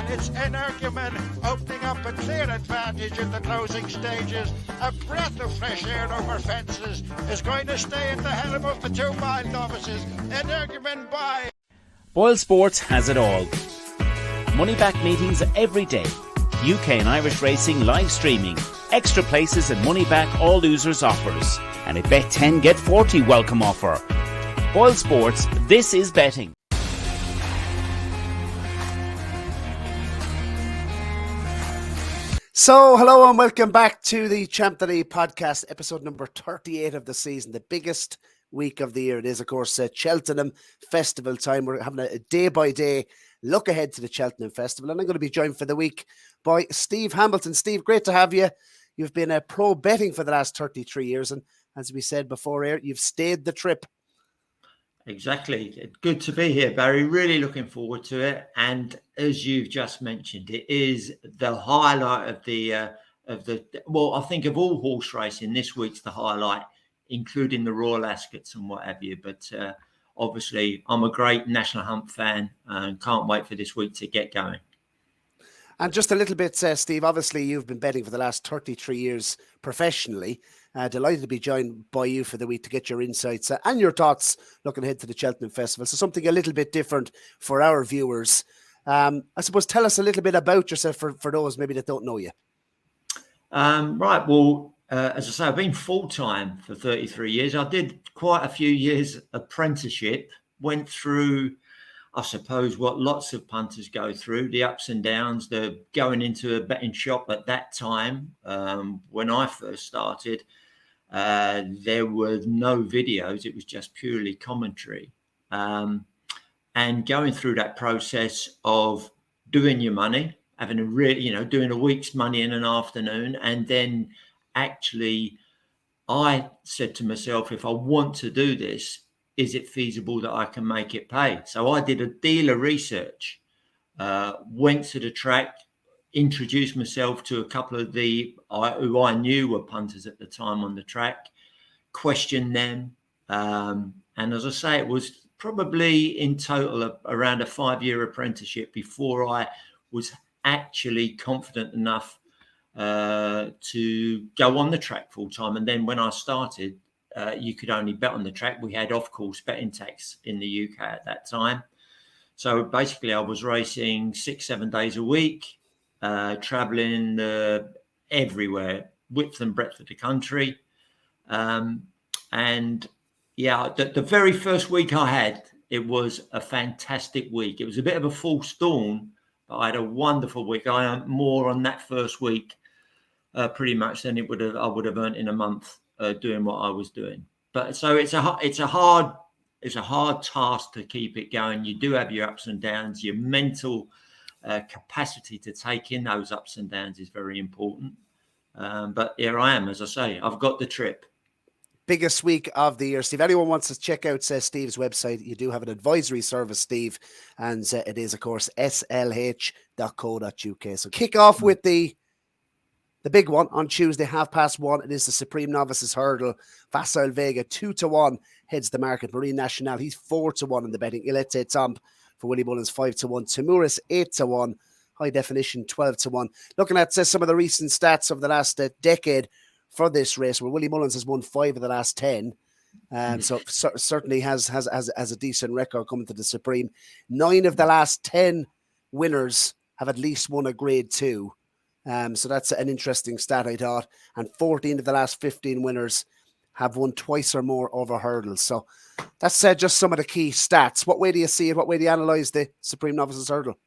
and it's Energumen opening up a clear advantage in the closing stages. A breath of fresh air over fences is going to stay at the helm of the 2 mile novices. Energumen by. Boyle Sports has it all. Money back meetings every day. UK and Irish racing live streaming. Extra places and money back all losers offers. And a bet 10 get 40 welcome offer. Boyle Sports, this is betting. So, hello and welcome back to the Champ.ie podcast, episode number 38 of the season, the biggest week of the year. It is, of course, Cheltenham Festival time. We're having a day-by-day look ahead to the Cheltenham Festival, and I'm going to be joined for the week by Steve Hamilton. Steve, great to have you. You've been a pro betting for the last 33 years, and as we said before air, you've stayed the trip. Exactly. Good to be here, Barry. Really looking forward to it. And as you've just mentioned, it is the highlight of the well, I think of all horse racing, this week's the highlight, including the Royal Ascots and what have you. But obviously, I'm a great National Hunt fan and can't wait for this week to get going. And just a little bit, Steve, obviously you've been betting for the last 33 years professionally. Delighted to be joined by you for the week to get your insights and your thoughts looking ahead to the Cheltenham Festival. So something a little bit different for our viewers. I suppose tell us a little bit about yourself for those maybe that don't know you. Right. Well, as I say, I've been full-time for 33 years. I did quite a few years apprenticeship, went through, I suppose, what lots of punters go through, the ups and downs, the going into a betting shop at that time. When I first started, there were no videos. It was just purely commentary. And going through that process of doing your money, having a really, doing a week's money in an afternoon. And then actually, I said to myself, if I want to do this, is it feasible that I can make it pay? So I did a dealer research, went to the track, introduced myself to a couple of who I knew were punters at the time on the track, questioned them. And as I say, it was probably in total around a 5-year apprenticeship before I was actually confident enough to go on the track full time. And then when I started, you could only bet on the track. We had off-course betting tax in the UK at that time. So basically I was racing 6-7 days a week, traveling everywhere, width and breadth of the country. And yeah, the very first week I had, it was a fantastic week. It was a bit of a false dawn, but I had a wonderful week. I earned more on that first week pretty much than I would have earned in a month doing what I was doing. But so it's a hard task to keep it going. You do have your ups and downs. Your mental capacity to take in those ups and downs is very important. But here I am, as I say, I've got the trip. Biggest week of the year, Steve. Anyone wants to check out Steve's website, you do have an advisory service, Steve, and it is, of course, slh.co.uk. So kick off with the big one on Tuesday, 1:30. It is the Supreme Novices Hurdle. Facile Vega 2-1 heads the market. Marine National, he's 4-1 in the betting. Ilete Tomp for Willie Mullins 5-1. Timuris 8-1. High Definition 12-1. Looking at some of the recent stats of the last decade for this race, where Willie Mullins has won 5 of the last 10. So certainly has a decent record coming to the Supreme. 9 of the last 10 winners have at least won a Grade 2. So that's an interesting stat, I thought. And 14 of the last 15 winners have won twice or more over hurdles. So that's just some of the key stats. What way do you see it? What way do you analyse the Supreme Novices Hurdle?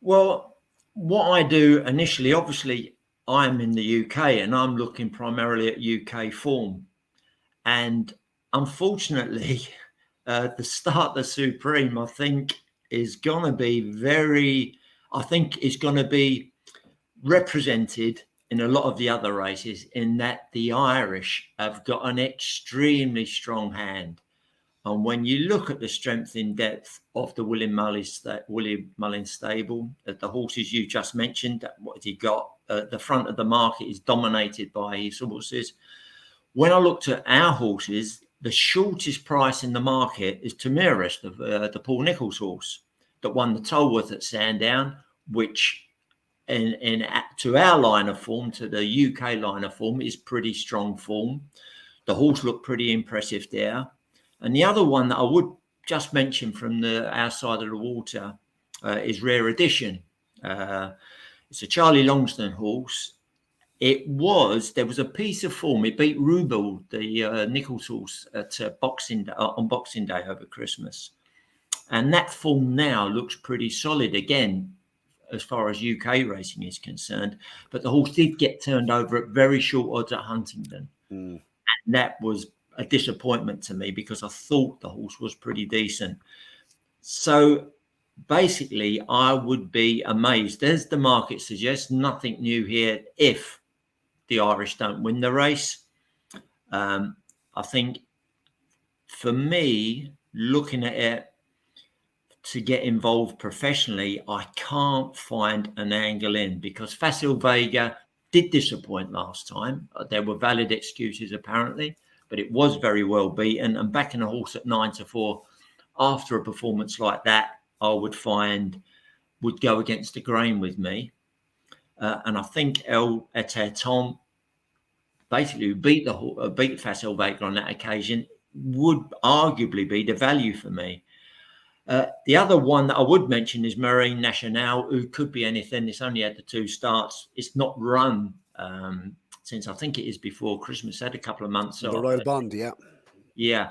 Well, what I do initially, obviously, I'm in the UK and I'm looking primarily at UK form. And unfortunately, the start the Supreme, I think, is going to be represented in a lot of the other races, in that the Irish have got an extremely strong hand. And when you look at the strength in depth of the William Mullins stable, the horses you just mentioned, what has he got? The front of the market is dominated by his horses. When I looked at our horses, the shortest price in the market is Timuris, the Paul Nicholls horse that won the Tolworth at Sandown. which to our line of form, to the UK line of form, is pretty strong form. The horse looked pretty impressive there. And the other one that I would just mention from our side of the water is Rare Edition. It's a Charlie Longston horse. There was a piece of form. It beat Rubel, the Nichols horse, at on Boxing Day over Christmas. And that form now looks pretty solid again, as far as UK racing is concerned. But the horse did get turned over at very short odds at Huntingdon. And that was a disappointment to me because I thought the horse was pretty decent. So basically, I would be amazed, as the market suggests, nothing new here if the Irish don't win the race. I think for me, looking at it, to get involved professionally, I can't find an angle in because Facile Vega did disappoint last time. There were valid excuses apparently, but it was very well beaten. And backing a horse at 9-4 after a performance like that, I would find would go against the grain with me. And I think El Eterton, basically who beat Facile Vega on that occasion, would arguably be the value for me. The other one that I would mention is Marine Nationale, who could be anything. It's only had the 2 starts. It's not run since I think it is before Christmas. Had a couple of months off. The Royal Bond, yeah. Yeah.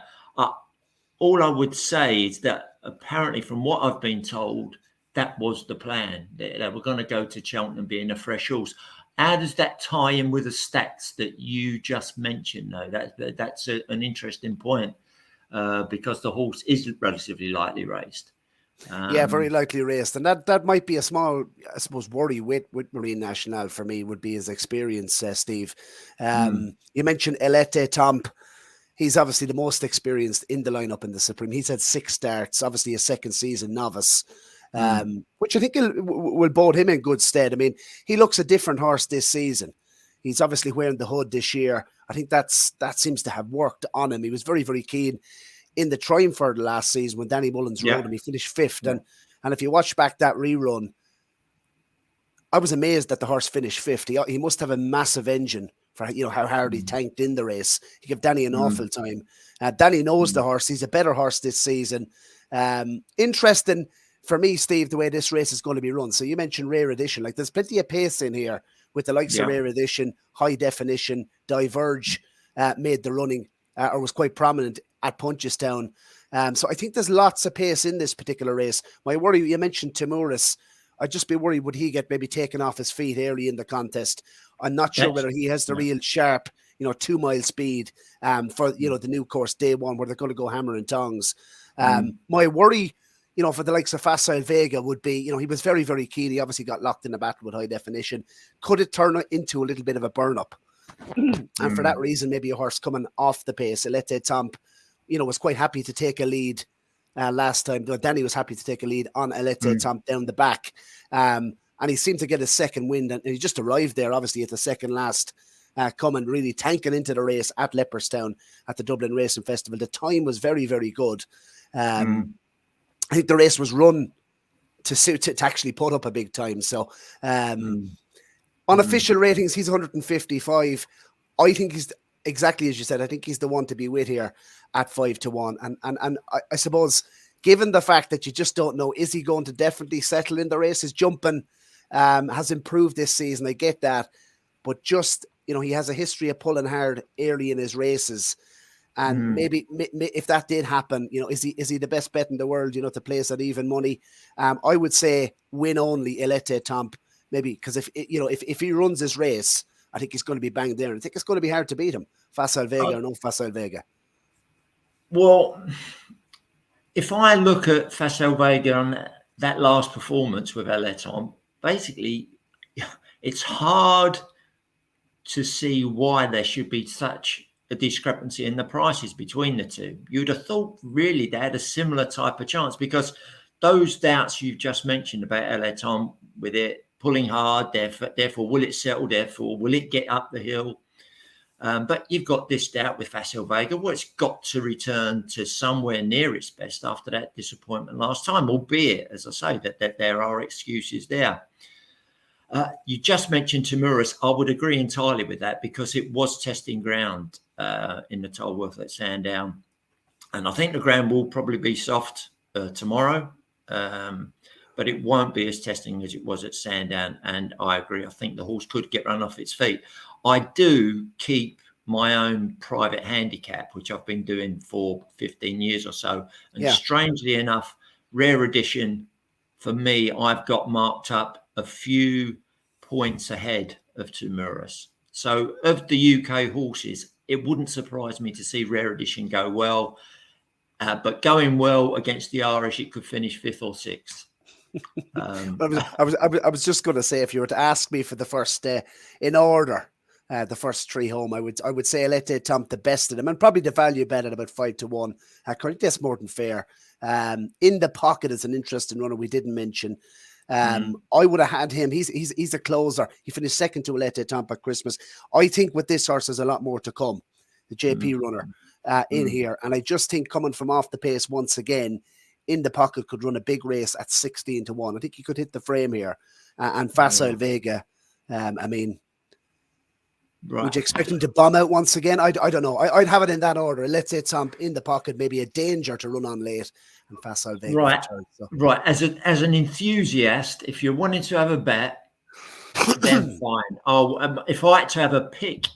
All I would say is that apparently from what I've been told, that was the plan. They were going to go to Cheltenham being a fresh horse. How does that tie in with the stats that you just mentioned, though? That's an interesting point. Because the horse is relatively lightly raced. Yeah, very lightly raced. And that might be a small, I suppose, worry with Marine Nationale for me would be his experience, Steve. You mentioned Elete Tomp. He's obviously the most experienced in the lineup in the Supreme. He's had 6 starts, obviously a second season novice, which I think will bode him in good stead. I mean, he looks a different horse this season. He's obviously wearing the hood this year. I think that seems to have worked on him. He was very, very keen in the Triumphant last season when Danny Mullins rode him. He finished 5th. Yeah. And if you watch back that rerun, I was amazed that the horse finished 5th. He must have a massive engine for how hard he tanked in the race. He gave Danny an awful time. Danny knows the horse. He's a better horse this season. Interesting for me, Steve, the way this race is going to be run. So you mentioned Rare Edition. Like, there's plenty of pace in here with the likes of Rare Edition, High Definition, Diverge made the running or was quite prominent at Punchestown. So I think there's lots of pace in this particular race. My worry, you mentioned Timurus. I'd just be worried, would he get maybe taken off his feet early in the contest? I'm not sure whether he has the real sharp, 2 mile speed for, the new course day one where they're going to go hammer and tongs. My worry, for the likes of Facile Vega would be, he was very, very keen. He obviously got locked in a battle with High Definition. Could it turn into a little bit of a burn-up? And for that reason, maybe a horse coming off the pace, Elete Tomp, was quite happy to take a lead last time. Danny was happy to take a lead on Elete Tomp down the back. And he seemed to get a second wind. And he just arrived there, obviously, at the second last, coming really tanking into the race at Leopardstown at the Dublin Racing Festival. The time was very, very good. I think the race was run to actually put up a big time. So unofficial ratings, he's 155. I think he's exactly as you said. I think he's the one to be with here at 5-1. And I suppose, given the fact that you just don't know, is he going to definitely settle in the race? His jumping has improved this season. I get that. But just, he has a history of pulling hard early in his races. And maybe if that did happen, is he the best bet in the world, to place at even money? I would say win only Elete Tomp, maybe, because if he runs his race, I think he's going to be banged there. I think it's going to be hard to beat him, Facile Vega or no Facile Vega. Well, if I look at Facile Vega on that last performance with Elete Tomp, basically, it's hard to see why there should be such a discrepancy in the prices between the two. You'd have thought really they had a similar type of chance, because those doubts you've just mentioned about Elete Tomp with it pulling hard, therefore will it settle, therefore will it get up the hill? But you've got this doubt with Facile Vega. Well, it's got to return to somewhere near its best after that disappointment last time, albeit, as I say, that there are excuses there. You just mentioned Tamuras. I would agree entirely with that because it was testing ground in the Tolworth at Sandown. And I think the ground will probably be soft tomorrow, but it won't be as testing as it was at Sandown. And I agree. I think the horse could get run off its feet. I do keep my own private handicap, which I've been doing for 15 years or so. And strangely enough, rare edition, for me, I've got marked up a few points ahead of Tamuras. So of the UK horses, it wouldn't surprise me to see rare edition go well. But going well against the Irish, it could finish 5th or 6th. I was just going to say, if you were to ask me for the first in order, the first 3 home, I would say Alette Tomp the best of them, and probably the value bet at about 5-1. Correct, that's more than fair. In the Pocket is an interesting runner we didn't mention. I would have had him. He's a closer. He finished second to Alette Tomp at Christmas. I think with this horse, there's a lot more to come. The JP runner in here, and I just think coming from off the pace once again, In the Pocket could run a big race at 16-1. I think he could hit the frame here, and Facile Vega. I mean. Right. Would you expect him to bomb out once again? I don't know. I'd have it in that order. Let's say Tomp In the Pocket, maybe a danger to run on late, and Facile Vega. Right, right. As an enthusiast, if you're wanting to have a bet, then fine. If I had to have a pick,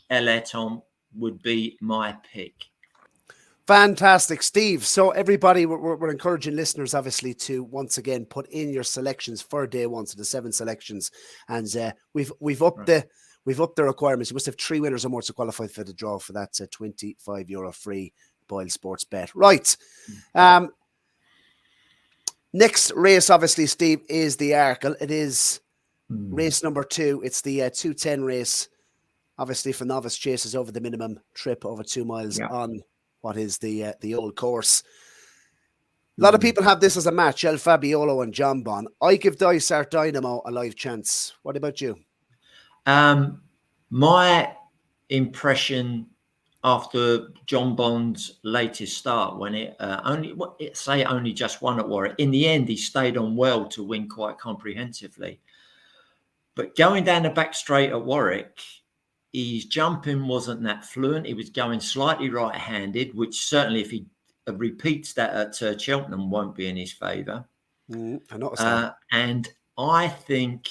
Tomp would be my pick. Fantastic, Steve. So everybody, we're encouraging listeners, obviously, to once again put in your selections for day one. So the 7 selections, and we've upped We've upped the requirements. You must have 3 winners or more to qualify for the draw for that €25 free Boyle Sports bet. Right. Next race, obviously, Steve, is the Arkle. It is race number 2. It's the 2:10 race, obviously, for novice chasers over the minimum trip over 2 miles on what is the old course. A lot of people have this as a match, El Fabiolo and John Bon. I give Dysart Dynamo a live chance. What about you? My impression after John Bond's latest start, when it only just won at Warwick, in the end he stayed on well to win quite comprehensively. But going down the back straight at Warwick, his jumping wasn't that fluent. He was going slightly right-handed, which certainly if he repeats that at Cheltenham won't be in his favour. I noticed that. And I think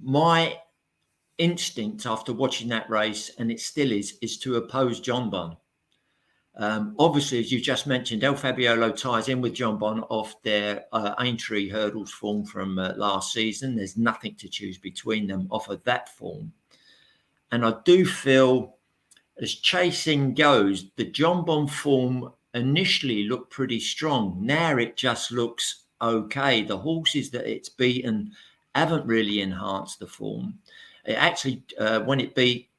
my instinct after watching that race, and it still is to oppose John Bon. Obviously, as you just mentioned, El Fabiolo ties in with John Bon off their Aintree hurdles form from last season. There's nothing to choose between them off of that form. And I do feel, as chasing goes, the John Bon form initially looked pretty strong. Now it just looks okay. The horses that it's beaten haven't really enhanced the form. It actually, when it beat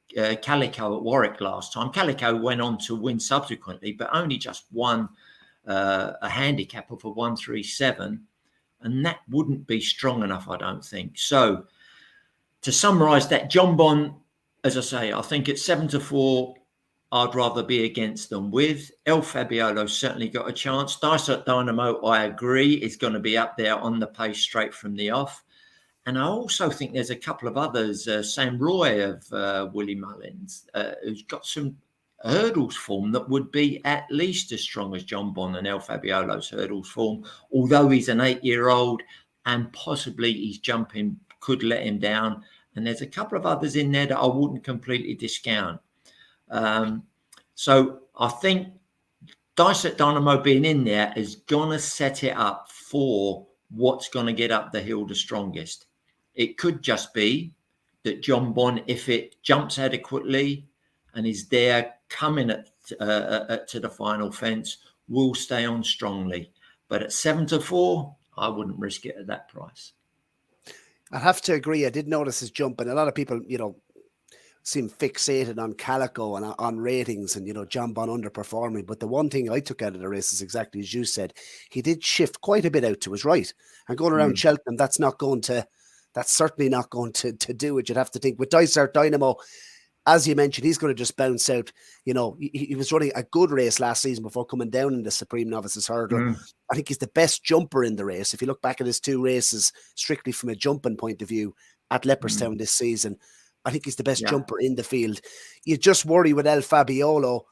Calico at Warwick last time, Calico went on to win subsequently, but only just won a handicap of a 137, and that wouldn't be strong enough, I don't think. So, to summarise that, John Bon, as I say, I think at 7-4, I'd rather be against than with. El Fabiolo certainly got a chance. Dysart Dynamo, I agree, is going to be up there on the pace straight from the off. And I also think there's a couple of others, Sam Roy of Willie Mullins, who's got some hurdles form that would be at least as strong as John Bon and El Fabiolo's hurdles form, although he's an 8-year-old and possibly his jumping could let him down. And there's a couple of others in there that I wouldn't completely discount. So I think Dysart Dynamo being in there is going to set it up for what's going to get up the hill the strongest. It could just be that John Bon, if it jumps adequately and is there coming to the final fence, will stay on strongly. But at 7-4, I wouldn't risk it at that price. I have to agree. I did notice his jump, and a lot of people, seem fixated on Calico and on ratings and, John Bon underperforming. But the one thing I took out of the race is exactly as you said. He did shift quite a bit out to his right. And going around Cheltenham, that's certainly not going to do it. You'd have to think with Dysart Dynamo, as you mentioned, he's going to just bounce out. You know, he was running a good race last season before coming down in the Supreme Novices Hurdle. I think he's the best jumper in the race. If you look back at his 2 races, strictly from a jumping point of view at Leopardstown this season, I think he's the best jumper in the field. You just worry with El Fabiolo.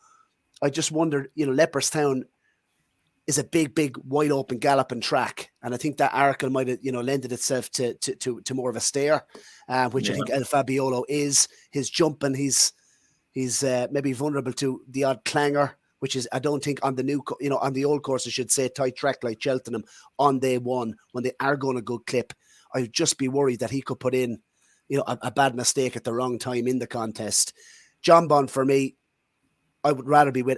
I just wondered, you know, Leopardstown is a big, wide open galloping track. And I think that Arkle might have, you know, lended itself to more of a stare, which I think El Fabiolo is. His jumping, he's maybe vulnerable to the odd clanger, which is, I don't think on the new, you know, on the old course, I should say, tight track like Cheltenham on day one, when they are going a good clip, I'd just be worried that he could put in, you know, a bad mistake at the wrong time in the contest. John Bond, for me, I would rather be with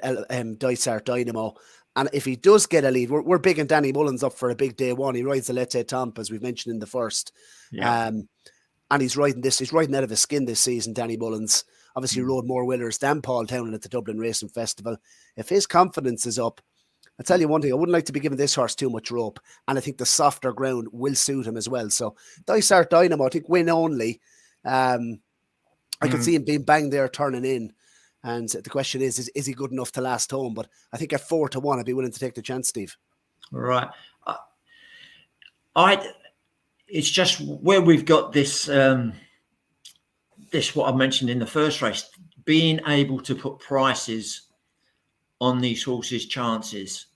Dysart Dynamo. And if he does get a lead, we're big and Danny Mullins up for a big day one. He rides the Lette Tomp, as we've mentioned in the first. And he's riding out of his skin this season, Danny Mullins. Obviously rode more winners than Paul Townend at the Dublin Racing Festival. If his confidence is up, I'll tell you one thing, I wouldn't like to be giving this horse too much rope. And I think the softer ground will suit him as well. So Dysart Dynamo, I think win only. I could see him being banged there, turning in. And the question is he good enough to last home? But I think at 4-1, I'd be willing to take the chance, Steve. Right. It's just where we've got this, what I mentioned in the first race, being able to put prices on these horses' chances.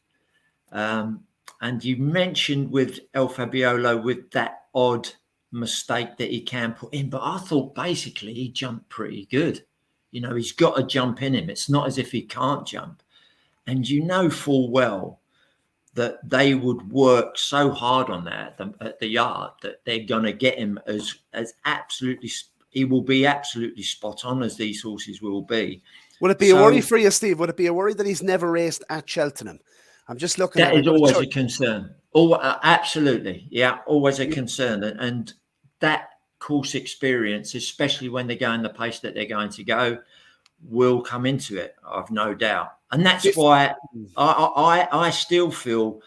And you mentioned with El Fabiolo, with that odd mistake that he can put in, but I thought basically he jumped pretty good. You know, he's got a jump in him. It's not as if he can't jump. And you know full well that they would work so hard on that at the yard that they're going to get him as absolutely, he will be absolutely spot on as these horses will be. Would it be a worry for you, Steve? Would it be a worry that he's never raced at Cheltenham? I'm just looking at it. That is always a concern. Oh, absolutely. Yeah, always a concern. And that course experience, especially when they're going the pace that they're going to go, will come into it, I've no doubt. And that's why I still feel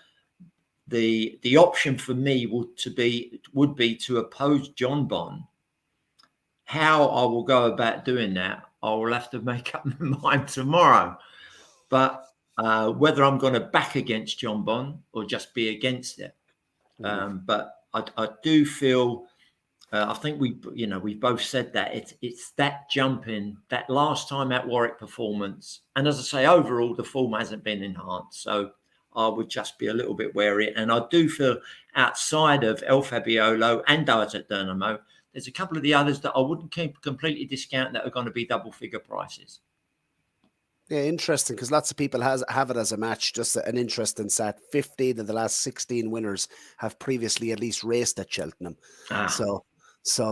the option for me would be to oppose John Bond. How I will go about doing that, I will have to make up my mind tomorrow. But whether I'm going to back against John Bond or just be against it. But I do feel, I think we both said that it's that jumping, that last time at Warwick performance. And as I say, overall, the form hasn't been enhanced. So I would just be a little bit wary. And I do feel outside of El Fabiolo and Dysart Dynamo, there's a couple of the others that I wouldn't completely discount that are going to be double figure prices. Yeah, interesting, because lots of people have it as a match. Just an interesting stat. 15 of the last 16 winners have previously at least raced at Cheltenham. So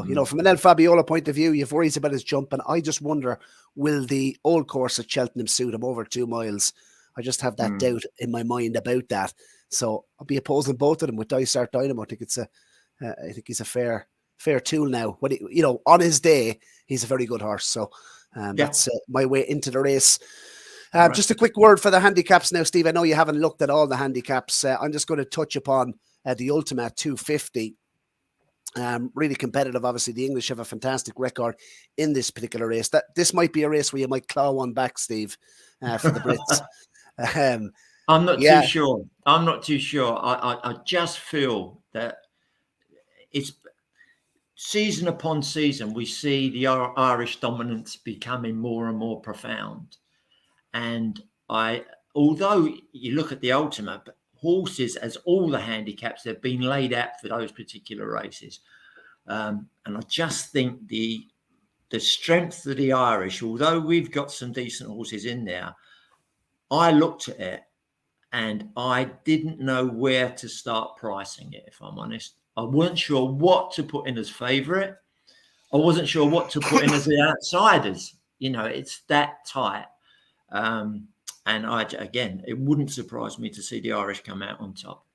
you know, from an El Fabiolo point of view, you've worries about his jump, and I just wonder, will the old course at Cheltenham suit him over 2 miles? I just have that doubt in my mind about that. So I'll be opposing both of them with Dysart Dynamo. I think he's a fair tool now. When you know, on his day, he's a very good horse. So that's my way into the race. Right. Just a quick word for the handicaps now, Steve. I know you haven't looked at all the handicaps. I'm just going to touch upon the Ultima 250. Really competitive. Obviously, the English have a fantastic record in this particular race. This might be a race where you might claw one back, Steve, for the Brits. I'm not too sure. I'm not too sure. I just feel that it's season upon season, we see the Irish dominance becoming more and more profound. And although you look at the Ultima, but horses, as all the handicaps, they've been laid out for those particular races. And I just think the strength of the Irish, although we've got some decent horses in there, I looked at it and I didn't know where to start pricing it, if I'm honest. I wasn't sure what to put in as favourite. I wasn't sure what to put in as the outsiders. You know, it's that tight. And again, it wouldn't surprise me to see the Irish come out on top.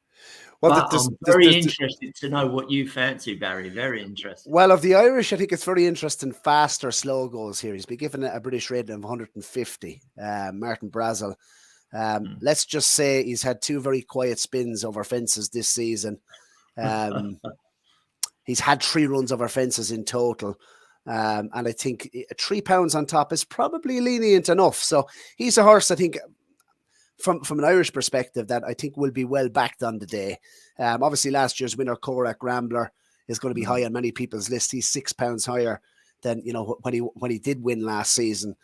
Well, I'm very interested to know what you fancy, Barry. Very interested. Well, of the Irish, I think it's very interesting. Fast or slow goes here. He's been given a British rating of 150. Martin Brazel. Let's just say he's had 2 very quiet spins over fences this season. He's had 3 runs over fences in total. And I think £3 on top is probably lenient enough. So he's a horse, I think, from an Irish perspective, that I think will be well backed on the day. Obviously, last year's winner, Korak Rambler, is going to be high on many people's list. He's £6 higher than, you know, when he did win last season.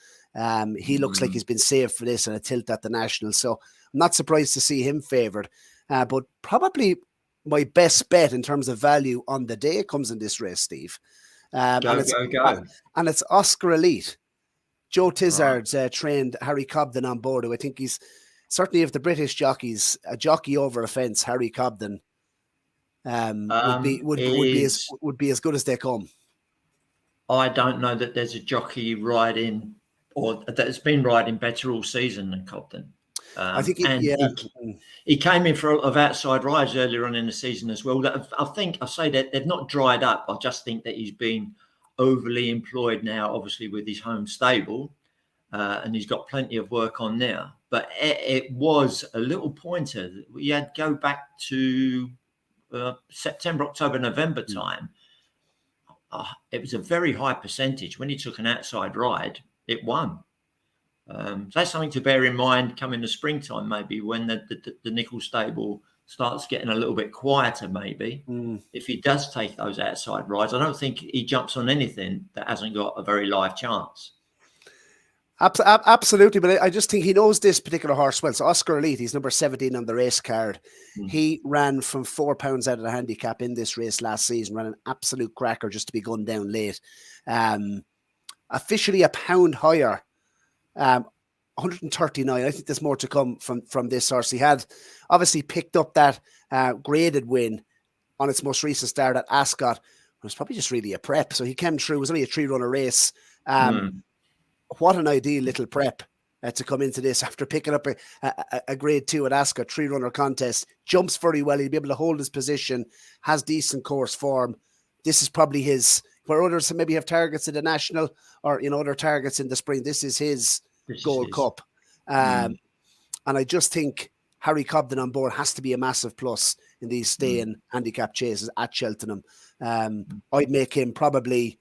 He looks like he's been saved for this and a tilt at the National. So I'm not surprised to see him favoured. But probably my best bet in terms of value on the day comes in this race, Steve. Go. And it's Oscar Elite. Joe Tizard's trained Harry Cobden on board, who I think he's certainly, of the British jockeys, a jockey over a fence. Harry Cobden would be as good as they come. I don't know that there's a jockey riding or that's been riding better all season than Cobden. I think he came in for a lot of outside rides earlier on in the season as well. I think I say that they've not dried up. I just think that he's been overly employed now, obviously with his home stable, and he's got plenty of work on there. But it was a little pointer. We had go back to September, October, November time. It was a very high percentage. When he took an outside ride, it won. So that's something to bear in mind coming the springtime, maybe when the Nickel stable starts getting a little bit quieter, maybe. If he does take those outside rides, I don't think he jumps on anything that hasn't got a very live chance. Absolutely, but I just think he knows this particular horse well. So Oscar Elite, he's number 17 on the race card. He ran from £4 out of the handicap in this race last season, ran an absolute cracker just to be gunned down late. Officially a pound higher, 139. I think there's more to come from this horse. He had obviously picked up that graded win on its most recent start at Ascot. It was probably just really a prep. So he came through. It was only a 3-runner race. What an ideal little prep to come into this after picking up a grade 2 at Ascot, 3-runner contest. Jumps very well. He'll be able to hold his position, has decent course form. This is probably his, where others maybe have targets in the National or, you know, other targets in the spring. This is his Gold Cup. And I just think Harry Cobden on board has to be a massive plus in these stay-in handicap chases at Cheltenham. I'd make him probably,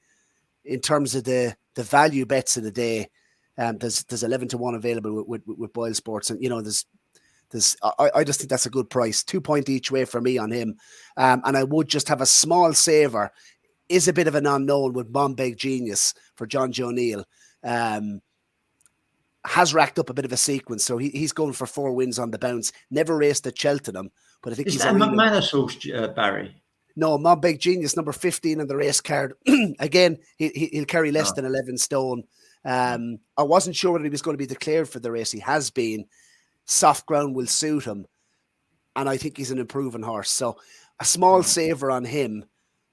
in terms of the value bets of the day, there's 11-1 available with Boyle Sports, and you know I just think that's a good price. 2 point each way for me on him, and I would just have a small saver. Is a bit of an unknown with Bombay Genius for John Joe Neal. Has racked up a bit of a sequence, so he's going for 4 wins on the bounce. Never raced at Cheltenham, but I think he's that McManus horse, Barry. No, Mobbig Genius, number 15 on the race card. Again, he'll carry less than 11 stone. I wasn't sure whether he was going to be declared for the race. He has been. Soft ground will suit him. And I think he's an improving horse. So a small saver on him.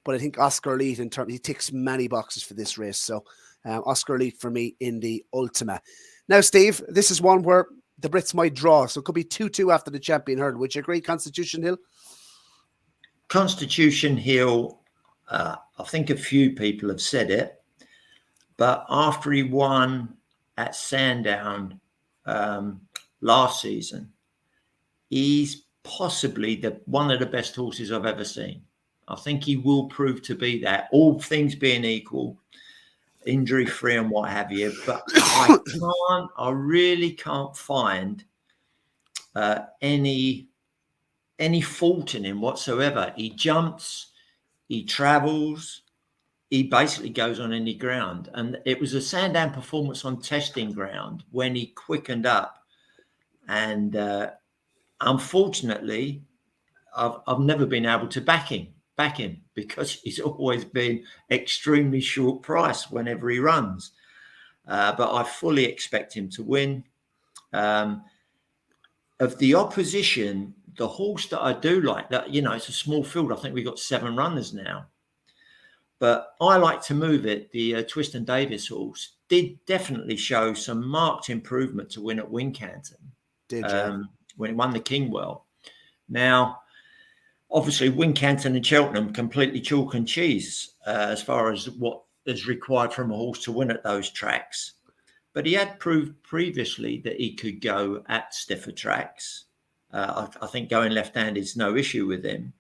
But I think Oscar Elite, he ticks many boxes for this race. So Oscar Elite for me in the Ultima. Now, Steve, this is one where the Brits might draw. So it could be 2-2 after the ChampionHurdle. Would you agree, Constitution Hill? Constitution Hill, I think a few people have said it, but after he won at Sandown last season, he's possibly one of the best horses I've ever seen. I think he will prove to be that, all things being equal, injury-free and what have you. But I really can't find any fault in him whatsoever. He jumps, he travels, he basically goes on any ground. And it was a Sandown performance on testing ground when he quickened up. And unfortunately, I've never been able to back him because he's always been extremely short price whenever he runs. But I fully expect him to win. Of the opposition, the horse that I do like, that, you know, it's a small field. I think we've got 7 runners now. But I like to move it. The Twiston Davis horse did definitely show some marked improvement to win at Wincanton. When he won the Kingwell. Now, obviously, Wincanton and Cheltenham completely chalk and cheese as far as what is required from a horse to win at those tracks. But he had proved previously that he could go at stiffer tracks. I think going left-handed is no issue with him.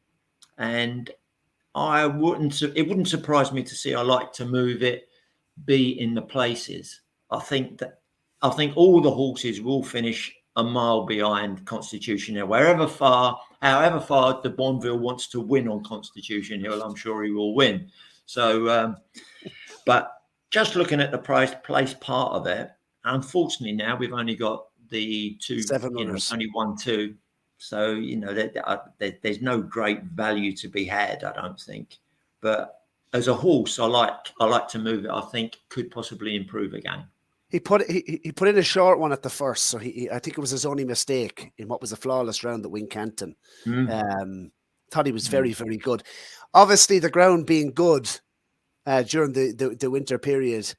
And it wouldn't surprise me to see I like to move it be in the places. I think all the horses will finish a mile behind Constitution Hill. However far de Bonville wants to win on Constitution Hill, I'm sure he will win. So, but just looking at the place part of it, unfortunately now we've only got the two, 7 only 1, 2. So, there's no great value to be had, I don't think. But as a horse, I like to move it. I think could possibly improve again. He put in a short one at the first, so I think it was his only mistake in what was a flawless round at Wincanton. Thought he was very, very good. Obviously, the ground being good during the winter period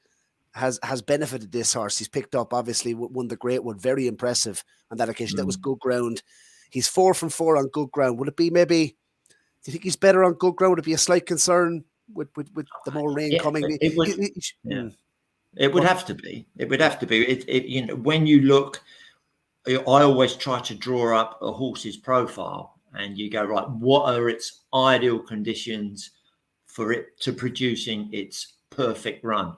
has benefited this horse. He's picked up, obviously, won the Great Wood, very impressive on that occasion. That was good ground. He's 4 from 4 on good ground. Would it be maybe? Do you think he's better on good ground? Would it be a slight concern with the more rain coming? It would. It would have to be. It would have to be. When you look, I always try to draw up a horse's profile, and you go, right, what are its ideal conditions for it to producing its perfect run?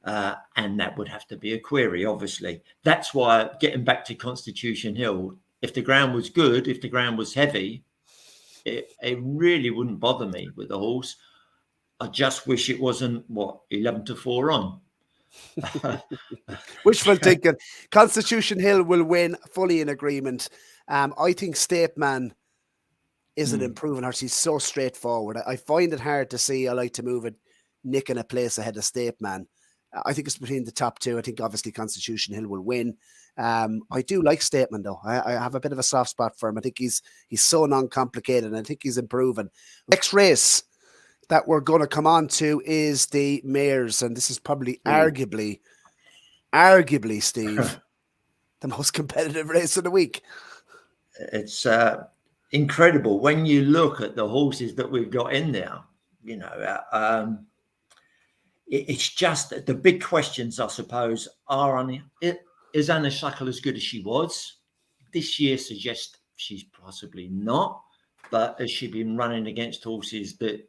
And that would have to be a query, obviously. That's why, getting back to Constitution Hill, if the ground was good, if the ground was heavy, it really wouldn't bother me with the horse. I just wish it wasn't 11 to 4 on. Wishful thinking. Constitution Hill will win, fully in agreement. I think State Man is an improving horse. He's so straightforward. I find it hard to see. I like to move it, nicking a place ahead of State Man. I think it's between the top two. I think obviously Constitution Hill will win. I do like Statement though. I have a bit of a soft spot for him. I think he's so non-complicated, and I think he's improving. Next race that we're going to come on to is the mares, and this is probably arguably, Steve, the most competitive race of the week. It's incredible when you look at the horses that we've got in there. It's just the big questions, I suppose, are is Honeysuckle as good as she was? This year suggests she's possibly not, but has she been running against horses that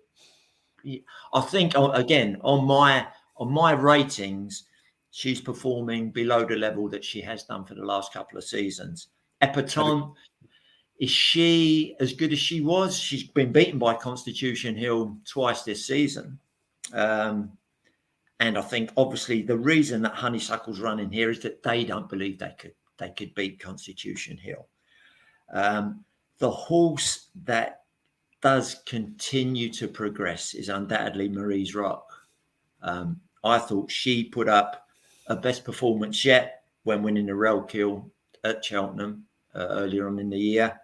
I think, again, on my ratings, she's performing below the level that she has done for the last couple of seasons. Epatante, is she as good as she was? She's been beaten by Constitution Hill twice this season. And I think, obviously, the reason that Honeysuckle's running here is that they don't believe they could beat Constitution Hill. The horse that does continue to progress is undoubtedly Marie's Rock. I thought she put up her best performance yet when winning the Rail Kill at Cheltenham earlier on in the year.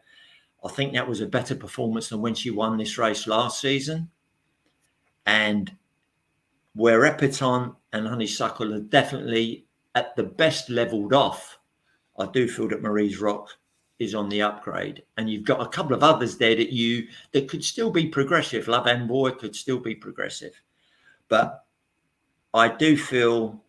I think that was a better performance than when she won this race last season. And where Epatante and Honeysuckle are definitely at the best leveled off, I do feel that Marie's Rock is on the upgrade. And you've got a couple of others there that could still be progressive. Love and Boy could still be progressive. But I do feel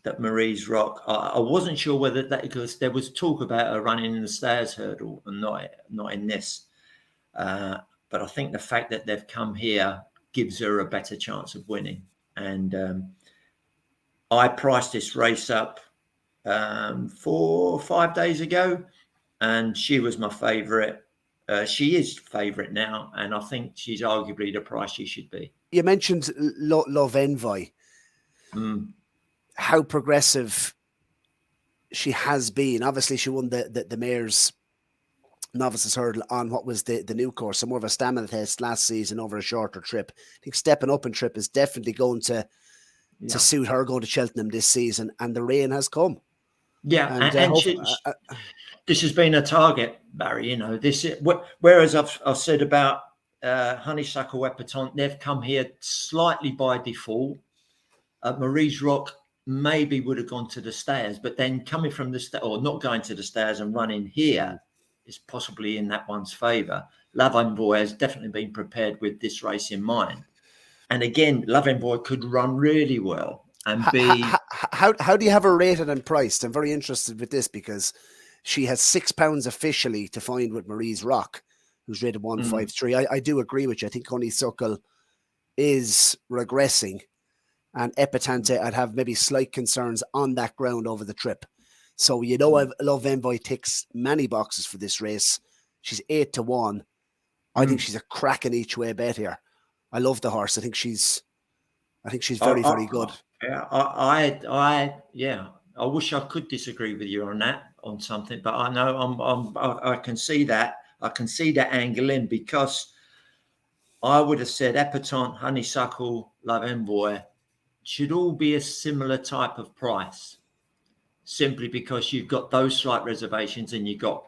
that Marie's Rock, I wasn't sure whether that, because there was talk about her running in the Stayers Hurdle and not in this. But I think the fact that they've come here gives her a better chance of winning. And I priced this race up 4 or 5 days ago, and she was my favourite. She is favourite now, and I think she's arguably the price she should be. You mentioned Love Envoy. How progressive she has been. Obviously, she won the Mayor's Novices Hurdle on what was the new course, so more of a stamina test last season over a shorter trip. I think stepping up in trip is definitely going to suit her going to Cheltenham this season, and the rain has come. Yeah, and this has been a target, Barry. Whereas I've said about Honeysuckle, Epatante, they've come here slightly by default. Marie's Rock maybe would have gone to the Stayers, but then coming from or not going to the Stayers and running here is possibly in that one's favour. Love Envoy has definitely been prepared with this race in mind. And again, Love Envoy could run really well and be... How do you have her rated and priced? I'm very interested with this because she has £6 officially to find with Marie's Rock, who's rated 153. I do agree with you. I think Honeysuckle is regressing. and Epatante, I'd have maybe slight concerns on that ground over the trip. So, you know, I Love Envoy ticks many boxes for this race. She's 8-1. I think she's a cracking each way bet here. I love the horse. I think she's very, very good. Yeah, I wish I could disagree with you on something, but I know I can see that. I can see that angle in, because I would have said Epatante, Honeysuckle, Love Envoy should all be a similar type of price, simply because you've got those slight reservations, and you got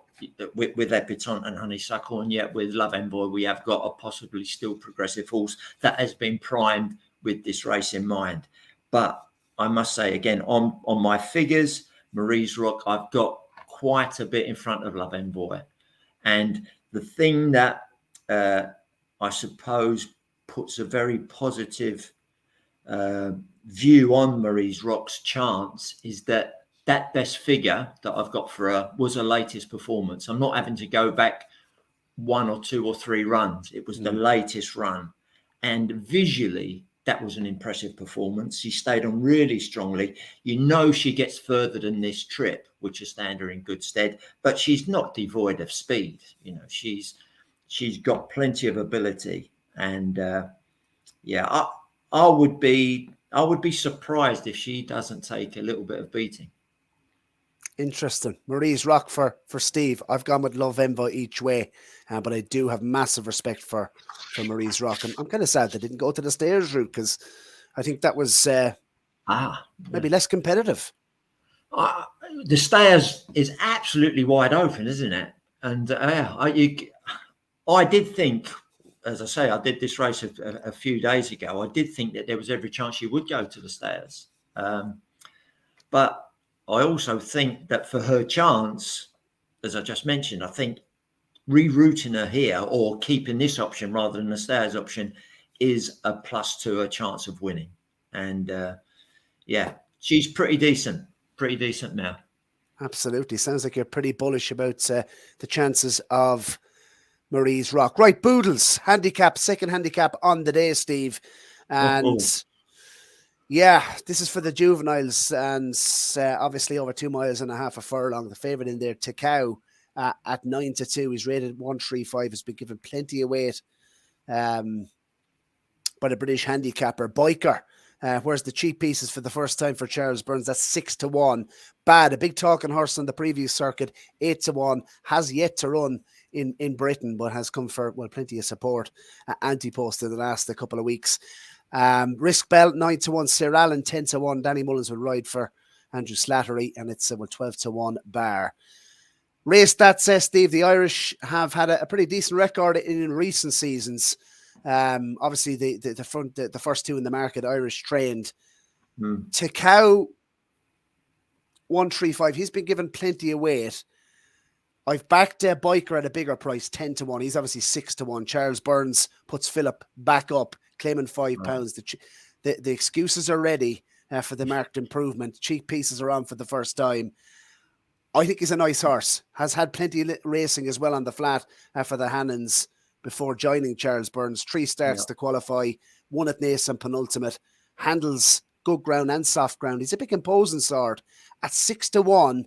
with Epatante and Honeysuckle, and yet with Love Envoy we have got a possibly still progressive horse that has been primed with this race in mind. But I must say again, on my figures, Marie's Rock, I've got quite a bit in front of Love Envoy. And the thing that I suppose puts a very positive view on Marie's Rock's chance is that best figure that I've got for her was her latest performance. I'm not having to go back 1 or 2 or 3 runs. It was the latest run. And visually, that was an impressive performance. She stayed on really strongly. You know she gets further than this trip, which will stand her in good stead. But she's not devoid of speed. You know, she's got plenty of ability. And I would be surprised if she doesn't take a little bit of beating. Interesting. Marie's Rock for Steve. I've gone with Love Envoy each way, but I do have massive respect for Marie's Rock. I'm kind of sad they didn't go to the stairs route, because I think that was maybe less competitive. The stairs is absolutely wide open, isn't it? And I did think, as I say, I did this race a few days ago. I did think that there was every chance she would go to the stairs, but I also think that for her chance, as I just mentioned, I think rerouting her here or keeping this option rather than the stairs option is a plus to her chance of winning. And she's pretty decent now. Absolutely. Sounds like you're pretty bullish about the chances of Marie's Rock. Right, Boodles, handicap, second handicap on the day, Steve. And yeah, this is for the juveniles, and obviously over 2.5 miles a furlong. The favourite in there, Takao, at 9-2. He's rated 135. Has been given plenty of weight by the British handicapper Biker. Whereas the cheap pieces for the first time for Charles Burns, that's 6-1. Bad, a big talking horse on the previous circuit, 8-1. Has yet to run in Britain, but has come for plenty of support. AntePost in the last couple of weeks. Risk Bell 9-1, Sir Allen 10-1. Danny Mullins will ride for Andrew Slattery, and it's 12-1 bar. Race that says, Steve, the Irish have had a pretty decent record in recent seasons. Obviously the first 2 in the market, Irish trained. Takao 135. He's been given plenty of weight. I've backed Biker at a bigger price, 10-1. He's obviously 6-1. Charles Burns puts Philip back up, claiming £5. The excuses are ready for the marked improvement. Cheap pieces are on for the first time. I think he's a nice horse. Has had plenty of racing as well on the flat for the Hannons before joining Charles Burns. 3 starts to qualify, 1 at Nace and penultimate. Handles good ground and soft ground. He's a big imposing sort. At 6-1,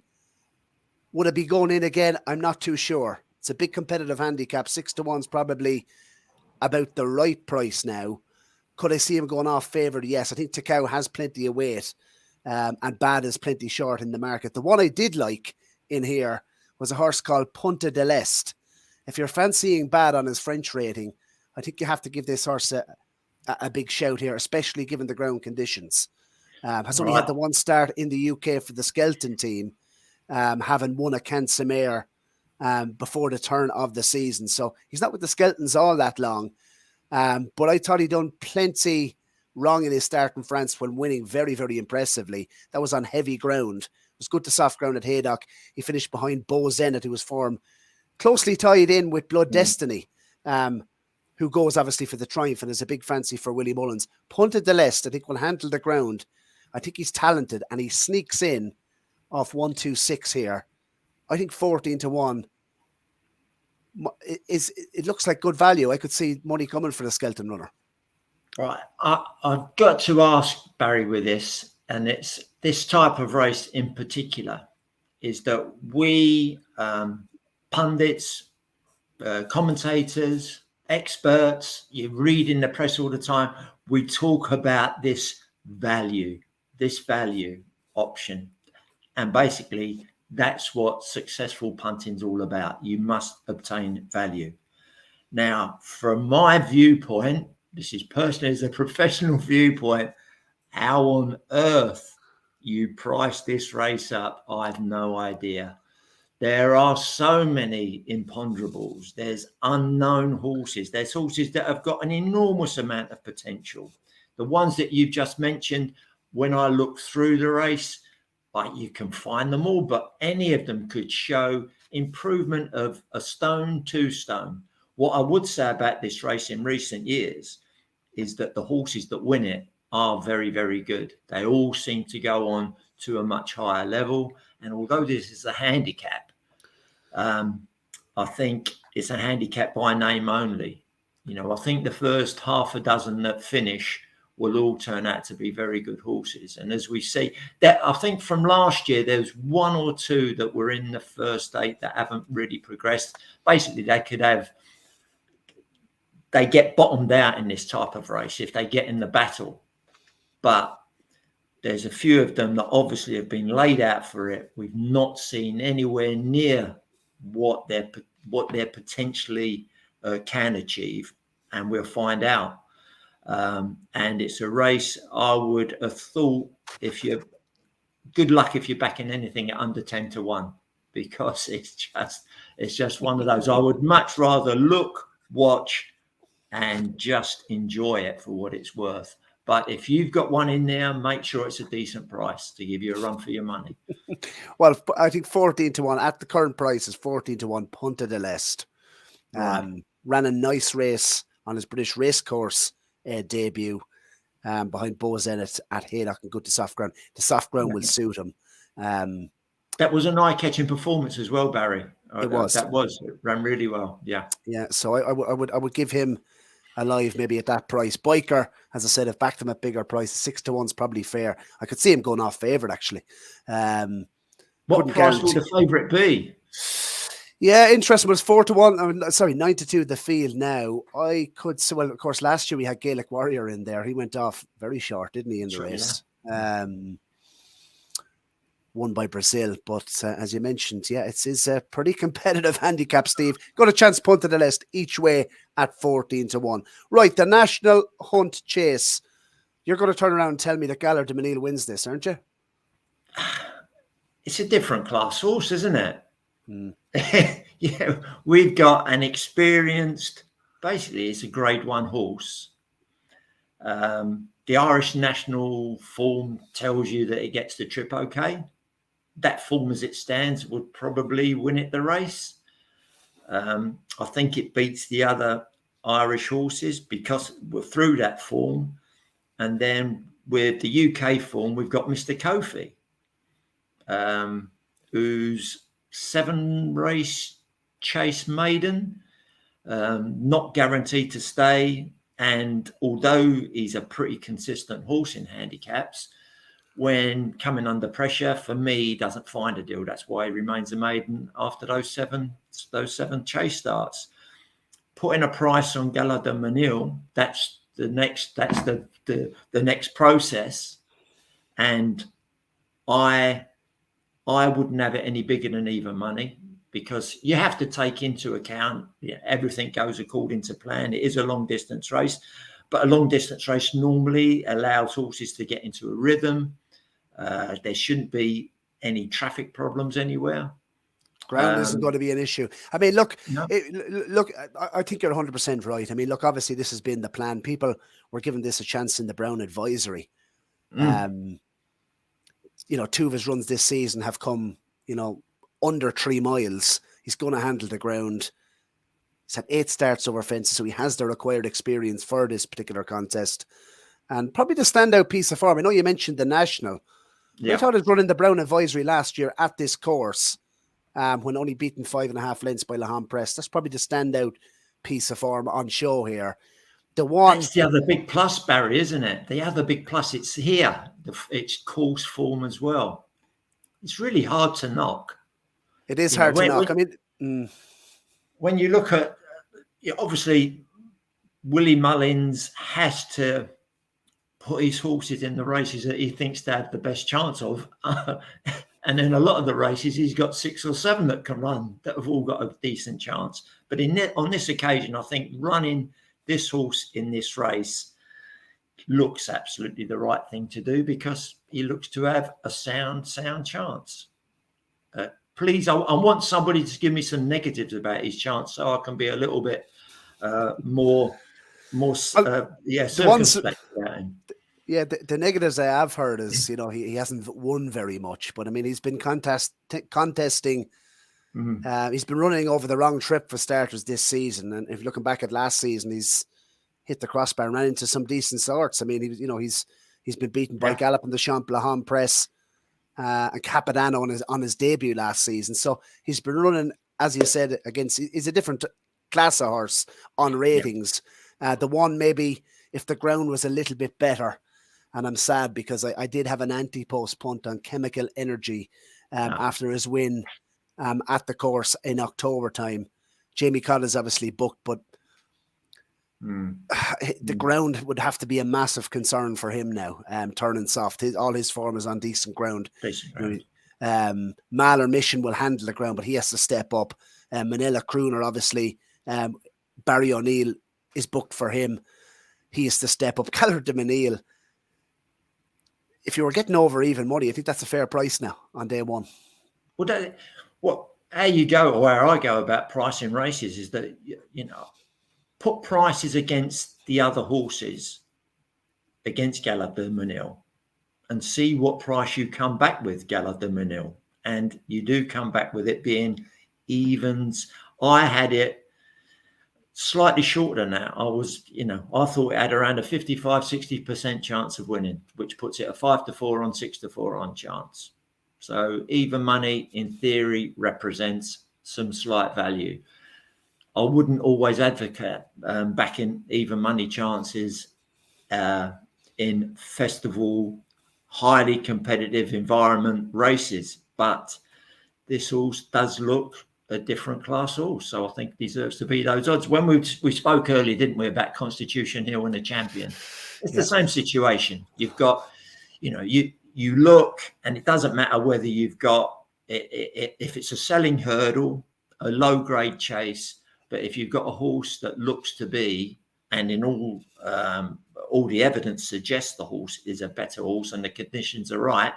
would it be going in again? I'm not too sure. It's a big competitive handicap. 6-1's probably about the right price now. Could I see him going off favoured? Yes, I think Takao has plenty of weight, and Bad is plenty short in the market. The one I did like in here was a horse called Punta de l'Est. If you're fancying Bad on his French rating, I think you have to give this horse a big shout here, especially given the ground conditions. Has only had the 1 start in the UK for the Skelton team, having won a Cansamere before the turn of the season. So he's not with the Skeltons all that long. But I thought he'd done plenty wrong in his start in France when winning very, very impressively. That was on heavy ground. It was good to soft ground at Haydock. He finished behind Beau Zenit, who was form closely tied in with Blood Destiny, who goes obviously for the Triumph and has a big fancy for Willie Mullins. Punta de l'Est, I think, will handle the ground. I think he's talented, and he sneaks in off 1-2-6 here. I think 14-1 it looks like good value. I could see money coming for the Skelton runner. Right. I've got to ask Barry with this, and it's this type of race in particular, is that we pundits, commentators, experts, you read in the press all the time, we talk about this value option. And basically, that's what successful punting's all about. You must obtain value. Now, from my viewpoint, this is personally as a professional viewpoint, how on earth you price this race up, I have no idea. There are so many imponderables. There's unknown horses. There's horses that have got an enormous amount of potential. The ones that you've just mentioned, when I look through the race, like you can find them all, but any of them could show improvement of a stone, 2 stone. What I would say about this race in recent years is that the horses that win it are very, very good. They all seem to go on to a much higher level. And although this is a handicap, I think it's a handicap by name only. You know, I think the first half a dozen that finish will all turn out to be very good horses. And as we see, that I think from last year, there was 1 or 2 that were in the first 8 that haven't really progressed. Basically, they get bottomed out in this type of race if they get in the battle. But there's a few of them that obviously have been laid out for it. We've not seen anywhere near what they're potentially can achieve, and we'll find out. And it's a race I would have thought, good luck if you're backing anything at under 10 to 1, because it's just one of those. I would much rather look, watch, and just enjoy it for what it's worth. But if you've got one in there, make sure it's a decent price to give you a run for your money. Well, I think 14 to 1 at the current price is 14 to 1. Punta del Este ran a nice race on his British racecourse debut behind Bo Zenit at Haydock and good to soft ground. The soft ground will suit him. That was an eye-catching performance as well, Barry. It ran really well. Yeah. So I would give him a live maybe at that price. Biker, as I said, I've backed him at bigger prices. 6 to 1's probably fair. I could see him going off favourite actually. What price would the favourite be? Yeah, interesting. Was 4 to 1. 9 to 2. The field now. I could. So well, of course, last year we had Gaelic Warrior in there. He went off very short, didn't he, in the race? Yeah. Won by Brazil, but as you mentioned, it's a pretty competitive handicap, Steve. Got a chance Punta del Este each way at 14 to 1. Right, the National Hunt Chase. You're going to turn around and tell me that Galler de Menil wins this, aren't you? It's a different class horse, isn't it? Yeah, we've got an experienced, basically it's a grade 1 horse. The Irish national form tells you that it gets the trip okay. That form as it stands would probably win it the race. I think it beats the other Irish horses because we're through that form. And then with the UK form, we've got Mr. Kofi, who's 7-race chase maiden, not guaranteed to stay. And although he's a pretty consistent horse in handicaps, when coming under pressure, for me, he doesn't find a deal. That's why he remains a maiden after those seven chase starts. Putting a price on Galler de Menil, that's the next process. And I wouldn't have it any bigger than even money, because you have to take into account everything goes according to plan. It is a long distance race, but a long distance race normally allows horses to get into a rhythm. There shouldn't be any traffic problems anywhere. Ground isn't going to be an issue. I mean, look, I think you're 100% right. I mean, look, obviously this has been the plan. People were given this a chance in the Brown advisory. 2 of his runs this season have come, under 3 miles. He's going to handle the ground. He's had 8 starts over fences, so he has the required experience for this particular contest. And probably the standout piece of form. I know you mentioned the National. Yeah. I thought he was running the Brown advisory last year at this course, when only beaten 5.5 lengths by Lahan Press. That's probably the standout piece of form on show here. The one... That's the other big plus, Barry, isn't it? The other big plus, it's here. It's course form as well. It's really hard to knock. It is hard to knock. When you look at, obviously, Willie Mullins has to put his horses in the races that he thinks they have the best chance of. And in a lot of the races, he's got 6 or 7 that can run that have all got a decent chance. But on this occasion, I think running this horse in this race looks absolutely the right thing to do because he looks to have a sound chance. Please, I want somebody to give me some negatives about his chance so I can be a little bit more circumspect about him. Yeah, the negatives I have heard is, he hasn't won very much, but I mean, he's been contesting. He's been running over the wrong trip for starters this season. And if you're looking back at last season, he's hit the crossbar and ran into some decent sorts. I mean, he's been beaten by Gallup in the Champ.ie press and Capadano on his debut last season. So he's been running, as you said, he's a different class of horse on ratings. The one, maybe if the ground was a little bit better, and I'm sad because I did have an AntePost punt on Chemical Energy after his win at the course in October time. Jamie Codd is obviously booked, but the ground would have to be a massive concern for him now, turning soft. All his form is on decent ground. Mahler Mission will handle the ground, but he has to step up. Manila Crooner, obviously, Barry O'Neill is booked for him. He has to step up. Callard de Menil, if you were getting over even money, I think that's a fair price now on day one. How you go, or where I go about pricing races is that, put prices against the other horses, against Cheltenham de Menil, and see what price you come back with Cheltenham de Menil. And you do come back with it being evens. I had it slightly shorter than that. I thought it had around a 55-60% chance of winning, which puts it a 5-4 on 6-4 on chance. So even money, in theory, represents some slight value. I wouldn't always advocate backing even money chances in festival, highly competitive environment races, but this horse does look a different class horse, so I think deserves to be those odds. When we spoke earlier, didn't we, about Constitution Hill and the Champion? It's the same situation. You've got, you look, and it doesn't matter whether you've got if it's a selling hurdle, a low grade chase, but if you've got a horse that looks to be, and in all the evidence suggests the horse is a better horse and the conditions are right,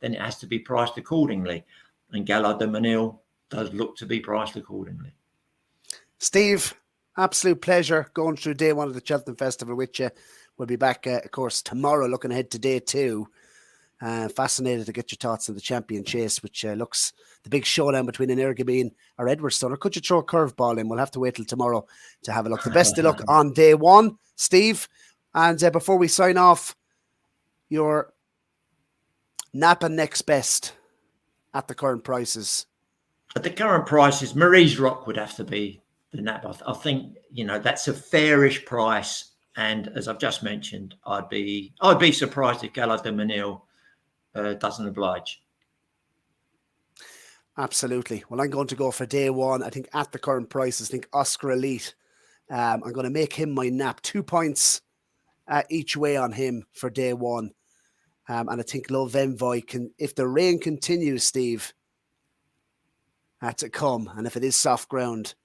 then it has to be priced accordingly. And Cheltenham de Menil does look to be priced accordingly. Steve, absolute pleasure going through day one of the Cheltenham Festival with you. We'll be back, of course, tomorrow, looking ahead to day 2. Fascinated to get your thoughts on the Champion Chase, which looks the big showdown between an Ergabine or Edwardstone. Or could you throw a curveball in? We'll have to wait till tomorrow to have a look. The best of luck on day 1, Steve. And before we sign off, your Napa next best at the current prices. At the current prices, Marie's Rock would have to be the Napa. I think, that's a fairish price. And as I've just mentioned, I'd be surprised if Cheltenham de Menil doesn't oblige. Absolutely. Well, I'm going to go for day 1. I think at the current prices, I think Oscar Elite. I'm going to make him my nap. 2 points each way on him for day 1. And I think Love Envoy can, if the rain continues, Steve, to come, and if it is soft ground,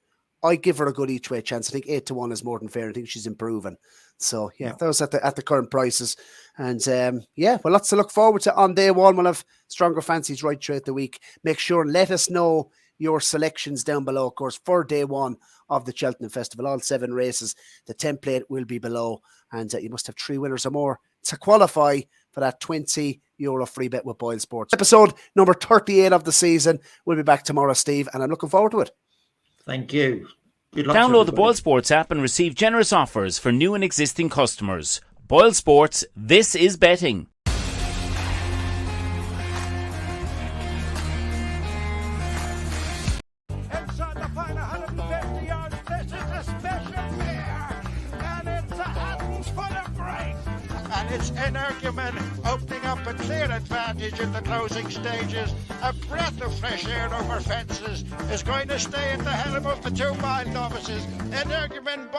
I give her a good each way chance. I think 8-1 is more than fair. I think she's improving. So those at the current prices. And well, lots to look forward to on day 1. We'll have stronger fancies right throughout the week. Make sure and let us know your selections down below, of course, for day 1 of the Cheltenham Festival. All 7 races. The template will be below, and you must have 3 winners or more to qualify for that €20 free bet with Boyle Sports. Episode number 38 of the season. We'll be back tomorrow, Steve, and I'm looking forward to it. Thank you. Good luck. Download the Boyle Sports app and receive generous offers for new and existing customers. Boyle Sports, this is betting. Inside the final 150 yards, this is a special year, and it's a It's energumen opening up a clear advantage in the closing stages. A breath of fresh air over fences is going to stay at the helm of the 2 mile novices. Energumen